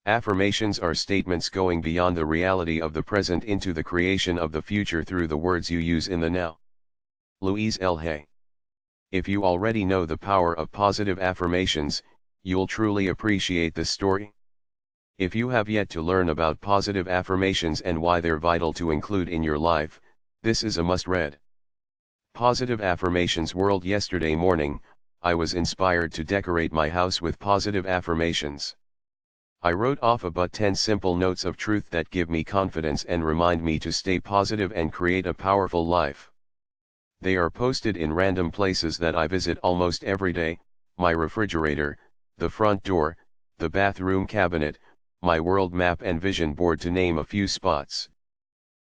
Affirmations are statements going beyond the reality of the present into the creation of the future through the words you use in the now. Louise L. Hay. If you already know the power of positive affirmations, you'll truly appreciate this story. If you have yet to learn about positive affirmations and why they're vital to include in your life, this is a must-read. Positive Affirmations World. Yesterday morning, I was inspired to decorate my house with positive affirmations. I wrote off about 10 simple notes of truth that give me confidence and remind me to stay positive and create a powerful life. They are posted in random places that I visit almost every day: my refrigerator, the front door, the bathroom cabinet, my world map and vision board, to name a few spots.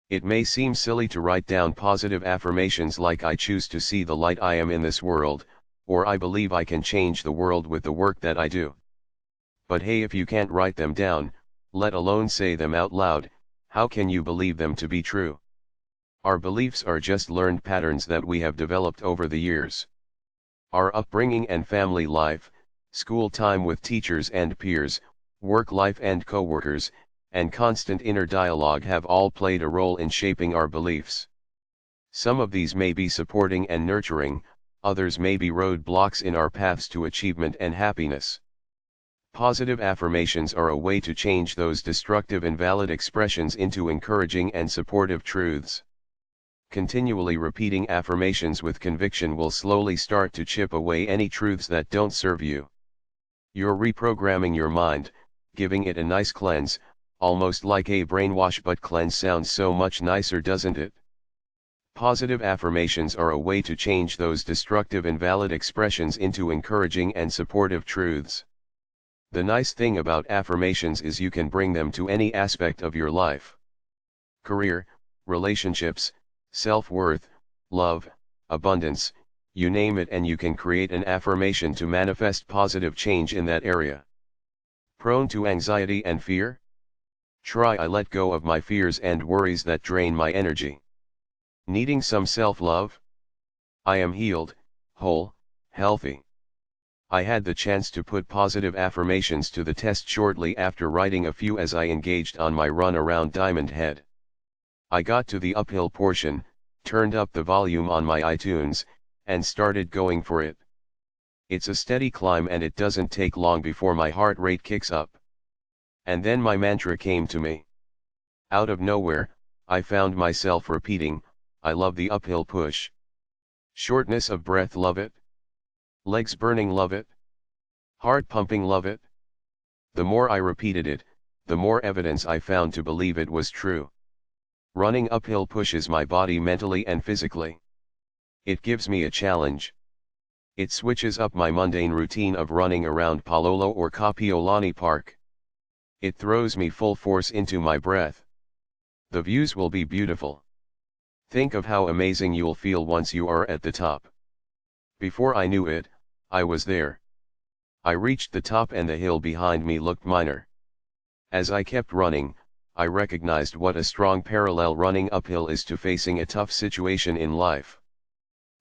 It may seem silly to write down positive affirmations like "I choose to see the light I am in this world," or "I believe I can change the world with the work that I do." But hey, if you can't write them down, let alone say them out loud, how can you believe them to be true? Our beliefs are just learned patterns that we have developed over the years. Our upbringing and family life, school time with teachers and peers, work life and co-workers, and constant inner dialogue have all played a role in shaping our beliefs. Some of these may be supporting and nurturing, others may be roadblocks in our paths to achievement and happiness. Positive affirmations are a way to change those destructive, invalid expressions into encouraging and supportive truths. Continually repeating affirmations with conviction will slowly start to chip away any truths that don't serve you. You're reprogramming your mind, giving it a nice cleanse, almost like a brainwash, but cleanse sounds so much nicer, doesn't it? Positive affirmations are a way to change those destructive, invalid expressions into encouraging and supportive truths. The nice thing about affirmations is you can bring them to any aspect of your life. Career, relationships, self-worth, love, abundance, you name it, and you can create an affirmation to manifest positive change in that area. Prone to anxiety and fear? Try "I let go of my fears and worries that drain my energy." Needing some self-love? I am healed, whole, healthy. I had the chance to put positive affirmations to the test shortly after writing a few as I engaged on my run around Diamond Head. I got to the uphill portion, turned up the volume on my iTunes, and started going for it. It's a steady climb and it doesn't take long before my heart rate kicks up. And then my mantra came to me. Out of nowhere, I found myself repeating, "I love the uphill push." Shortness of breath, love it. Legs burning, love it. Heart pumping, love it. The more I repeated it, the more evidence I found to believe it was true. Running uphill pushes my body mentally and physically. It gives me a challenge. It switches up my mundane routine of running around Palolo or Kapiolani Park. It throws me full force into my breath. The views will be beautiful. Think of how amazing you'll feel once you are at the top. Before I knew it, I was there. I reached the top and the hill behind me looked minor. As I kept running, I recognized what a strong parallel running uphill is to facing a tough situation in life.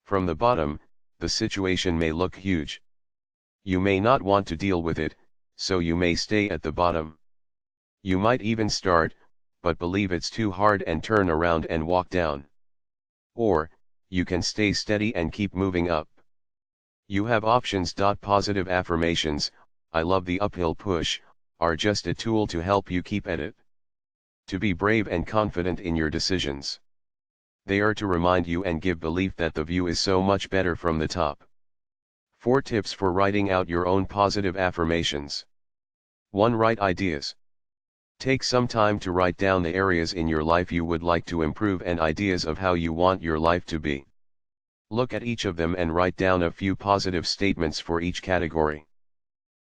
From the bottom, the situation may look huge. You may not want to deal with it, so you may stay at the bottom. You might even start, but believe it's too hard and turn around and walk down. Or, you can stay steady and keep moving up. You have options. Positive affirmations, "I love the uphill push," are just a tool to help you keep at it. To be brave and confident in your decisions. They are to remind you and give belief that the view is so much better from the top. 4 tips for writing out your own positive affirmations. 1. Write ideas. Take some time to write down the areas in your life you would like to improve and ideas of how you want your life to be. Look at each of them and write down a few positive statements for each category.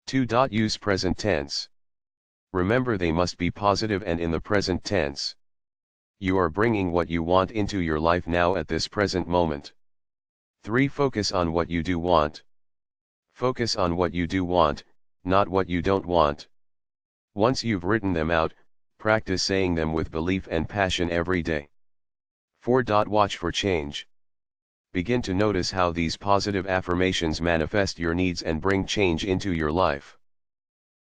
2. Use present tense. Remember, they must be positive and in the present tense. You are bringing what you want into your life now at this present moment. 3. Focus on what you do want. Focus on what you do want, not what you don't want. Once you've written them out, practice saying them with belief and passion every day. 4. Watch for change. Begin to notice how these positive affirmations manifest your needs and bring change into your life.